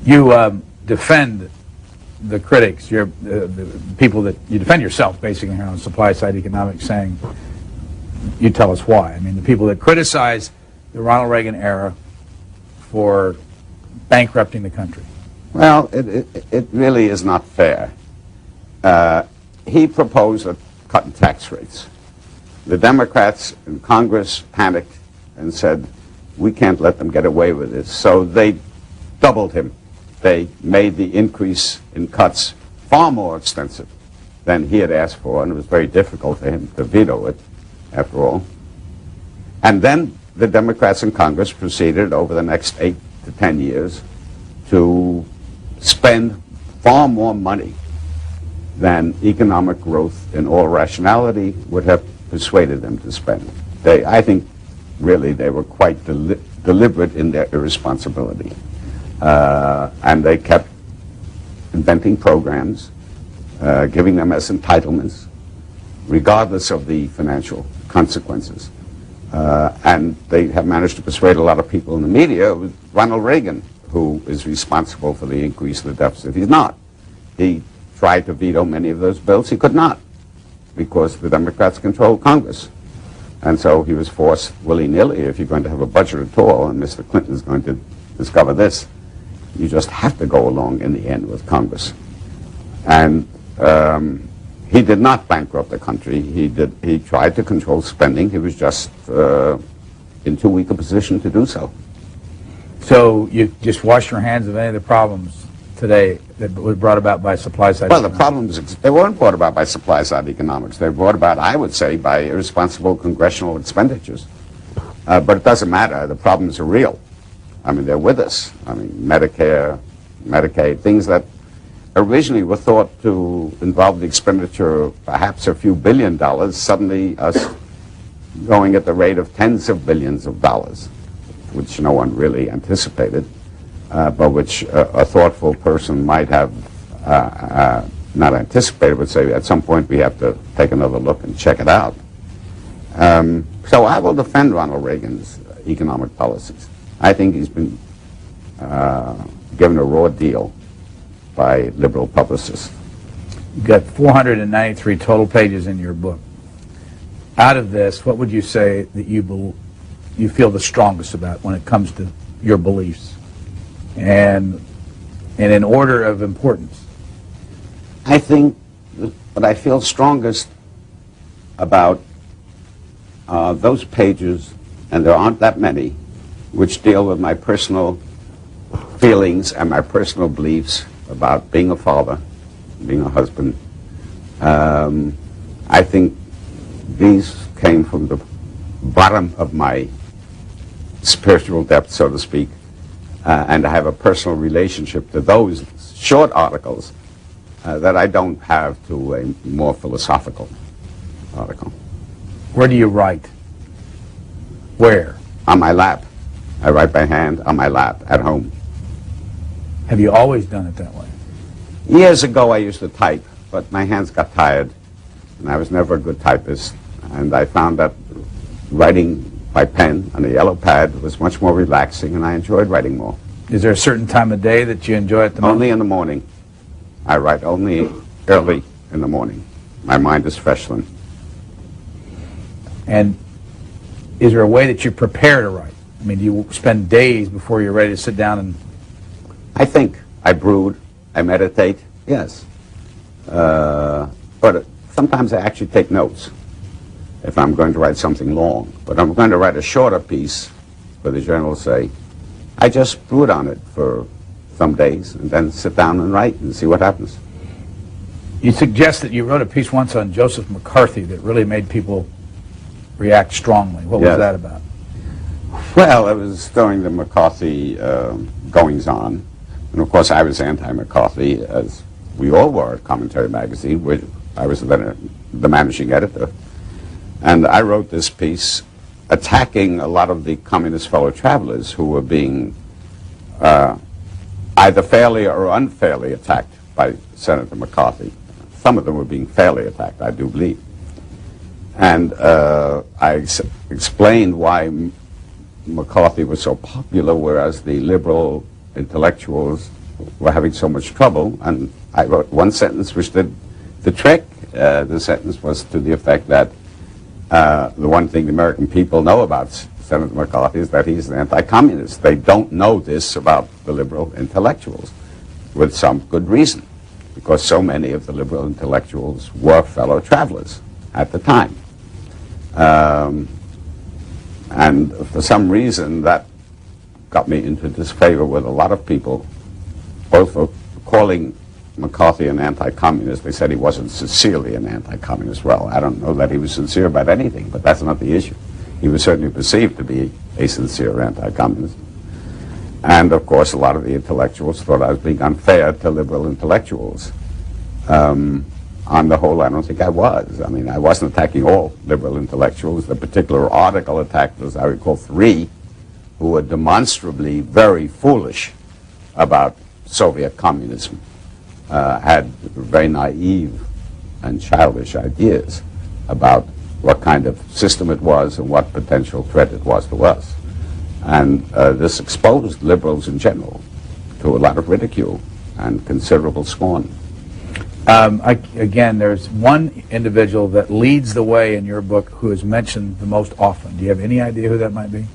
You defend the critics, the people that you defend yourself basically here on supply side economics, saying, you tell us why. I mean, the people that criticize the Ronald Reagan era for bankrupting the country. Well, it really is not fair. He proposed a cut in tax rates. The Democrats in Congress panicked and said, we can't let them get away with this. So they doubled him. They made the increase in cuts far more extensive than he had asked for, and it was very difficult for him to veto it, after all. And then the Democrats in Congress proceeded over the next 8 to 10 years to spend far more money than economic growth in all rationality would have persuaded them to spend. I think, really, they were quite deliberate in their irresponsibility. And they kept inventing programs, giving them as entitlements, regardless of the financial consequences. And they have managed to persuade a lot of people in the media with Ronald Reagan, who is responsible for the increase in the deficit. He's not. He tried to veto many of those bills. He could not, because the Democrats control Congress. And so he was forced willy-nilly, if you're going to have a budget at all, and Mr. Clinton is going to discover this, you just have to go along in the end with Congress. And he did not bankrupt the country. He tried to control spending. He was just in too weak a position to do so. So you just wash your hands of any of the problems today that were brought about by supply-side Well, economics? the problems, they weren't brought about by supply-side economics. They were brought about, I would say, by irresponsible congressional expenditures. But it doesn't matter. The problems are real. I mean, they're with us. I mean, Medicare, Medicaid, things that originally were thought to involve the expenditure of perhaps a few $1 billion, suddenly us going at the rate of tens of billions of dollars, which no one really anticipated, but which a thoughtful person might have not anticipated, but say at some point we have to take another look and check it out. So I will defend Ronald Reagan's economic policies. I think he's been given a raw deal by liberal publicists. You've got 493 total pages in your book. Out of this, what would you say that you feel the strongest about when it comes to your beliefs? And in order of importance. I think what I feel strongest about those pages, and there aren't that many, which deal with my personal feelings and my personal beliefs about being a father, being a husband. I think these came from the bottom of my spiritual depth, so to speak, and I have a personal relationship to those short articles that I don't have to a more philosophical article. Where do you write? Where? On my lap. I write by hand on my lap at home. Have you always done it that way? Years ago I used to type, but my hands got tired, and I was never a good typist, and I found that writing by pen on a yellow pad was much more relaxing, and I enjoyed writing more. Is there a certain time of day that you enjoy it the most? Only in the morning. I write only early in the morning. My mind is fresh then. And is there a way that you prepare to write? I mean, do you spend days before you're ready to sit down and... I think. I brood. I meditate. Yes. But sometimes I actually take notes if I'm going to write something long. But I'm going to write a shorter piece for the journal, say, I just brood on it for some days and then sit down and write and see what happens. You suggest that you wrote a piece once on Joseph McCarthy that really made people react strongly. What was that about? Well, it was during the McCarthy goings-on. And of course, I was anti-McCarthy, as we all were at Commentary Magazine, which I was then the managing editor. And I wrote this piece attacking a lot of the communist fellow travelers who were being either fairly or unfairly attacked by Senator McCarthy. Some of them were being fairly attacked, I do believe. And I explained why McCarthy was so popular, whereas the liberal intellectuals were having so much trouble, and I wrote one sentence which did the trick. The sentence was to the effect that the one thing the American people know about Senator McCarthy is that he's an anti-communist. They don't know this about the liberal intellectuals, with some good reason, because so many of the liberal intellectuals were fellow travelers at the time. And for some reason, that got me into disfavor with a lot of people, both for calling McCarthy an anti-communist. They said he wasn't sincerely an anti-communist. Well, I don't know that he was sincere about anything, but that's not the issue. He was certainly perceived to be a sincere anti-communist. And, of course, a lot of the intellectuals thought I was being unfair to liberal intellectuals. On the whole, I don't think I was. I mean, I wasn't attacking all liberal intellectuals. The particular article attacked, as I recall, 3 who were demonstrably very foolish about Soviet communism, had very naive and childish ideas about what kind of system it was and what potential threat it was to us. And this exposed liberals in general to a lot of ridicule and considerable scorn. Again, there's one individual that leads the way in your book who is mentioned the most often. Do you have any idea who that might be?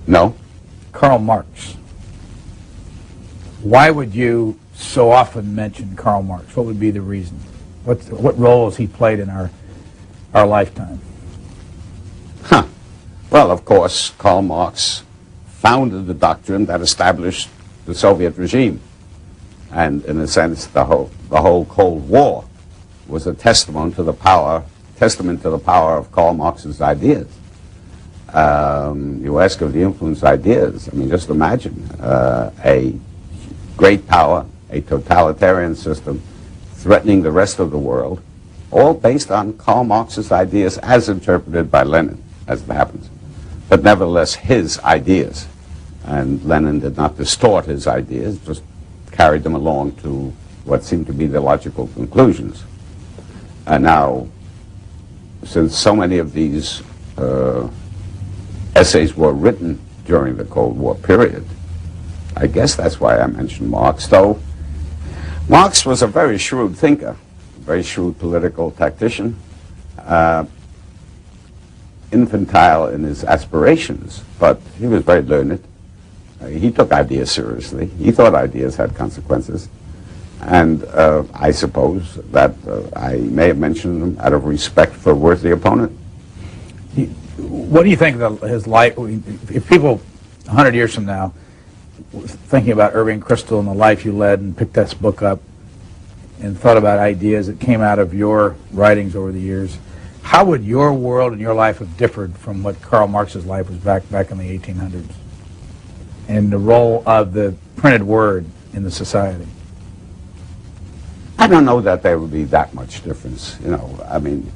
No. Karl Marx. Why would you so often mention Karl Marx? What would be the reason? What role has he played in our lifetime? Well, of course, Karl Marx founded the doctrine that established the Soviet regime. And in a sense, the whole Cold War was a testament to the power of Karl Marx's ideas. You ask of the influence ideas. I mean, just imagine a great power, a totalitarian system, threatening the rest of the world, all based on Karl Marx's ideas as interpreted by Lenin, as it happens. But nevertheless, his ideas. And Lenin did not distort his ideas, just carried them along to what seemed to be the logical conclusions. And now, since so many of these essays were written during the Cold War period, I guess that's why I mentioned Marx, though Marx was a very shrewd thinker, a very shrewd political tactician, infantile in his aspirations, but he was very learned. He took ideas seriously. He thought ideas had consequences. And I suppose that I may have mentioned them out of respect for a worthy opponent. What do you think of his life? If people 100 years from now thinking about Irving Kristol and the life you led and picked this book up and thought about ideas that came out of your writings over the years, how would your world and your life have differed from what Karl Marx's life was back in the 1800s? And the role of the printed word in the society? I don't know that there would be that much difference. You know, I mean,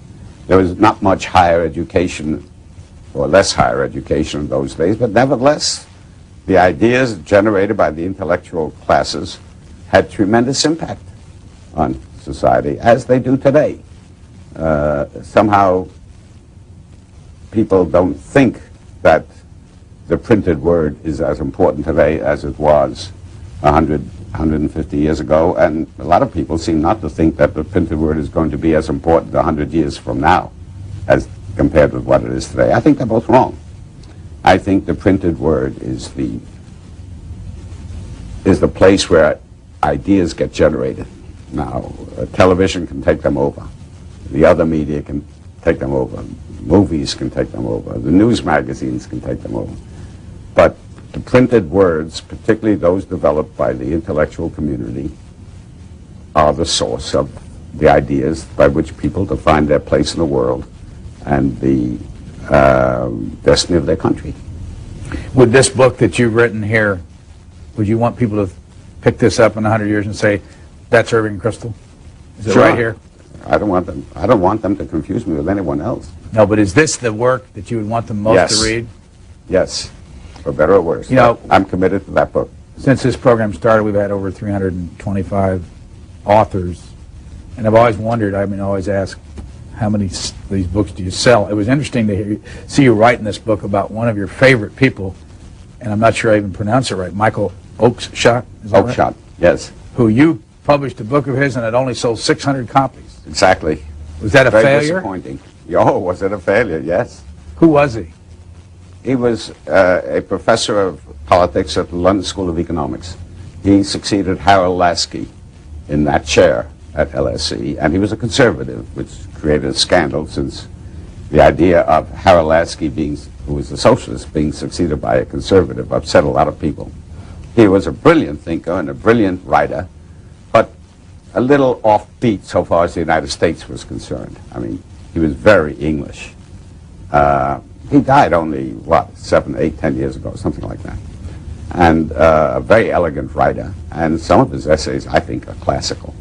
there was not much higher education or less higher education in those days, but nevertheless, the ideas generated by the intellectual classes had tremendous impact on society, as they do today. Somehow, people don't think that the printed word is as important today as it was 150 years ago, and a lot of people seem not to think that the printed word is going to be as important 100 years from now as compared with what it is today. I think they're both wrong. I think the printed word is the place where ideas get generated. Now, television can take them over. The other media can take them over. Movies can take them over. The news magazines can take them over. But the printed words, particularly those developed by the intellectual community, are the source of the ideas by which people define their place in the world and the destiny of their country. Would this book that you've written here, would you want people to pick this up in 100 years and say, that's Irving Kristol? Is it right here? I don't want them to confuse me with anyone else. No, but is this the work that you would want them most to read? Yes, for better or worse. You know, I'm committed to that book. Since this program started, we've had over 325 authors, and I've always wondered, I always ask, how many of these books do you sell? It was interesting to see you write in this book about one of your favorite people, and I'm not sure I even pronounce it right, Michael Oakeshott? Is that right? Oakeshott, yes, Who you published a book of his and it only sold 600 copies. exactly. Was that a Very failure? disappointing. Oh, was it a failure? Yes. Who was he? He was a professor of politics at the London School of Economics. He succeeded Harold Lasky in that chair at LSE, and he was a conservative, which created a scandal since the idea of Harold Lasky, who was a socialist, being succeeded by a conservative upset a lot of people. He was a brilliant thinker and a brilliant writer, but a little offbeat so far as the United States was concerned. I mean, he was very English. He died only, 7, 8, 10 years ago, something like that. And a very elegant writer, and some of his essays, I think, are classical.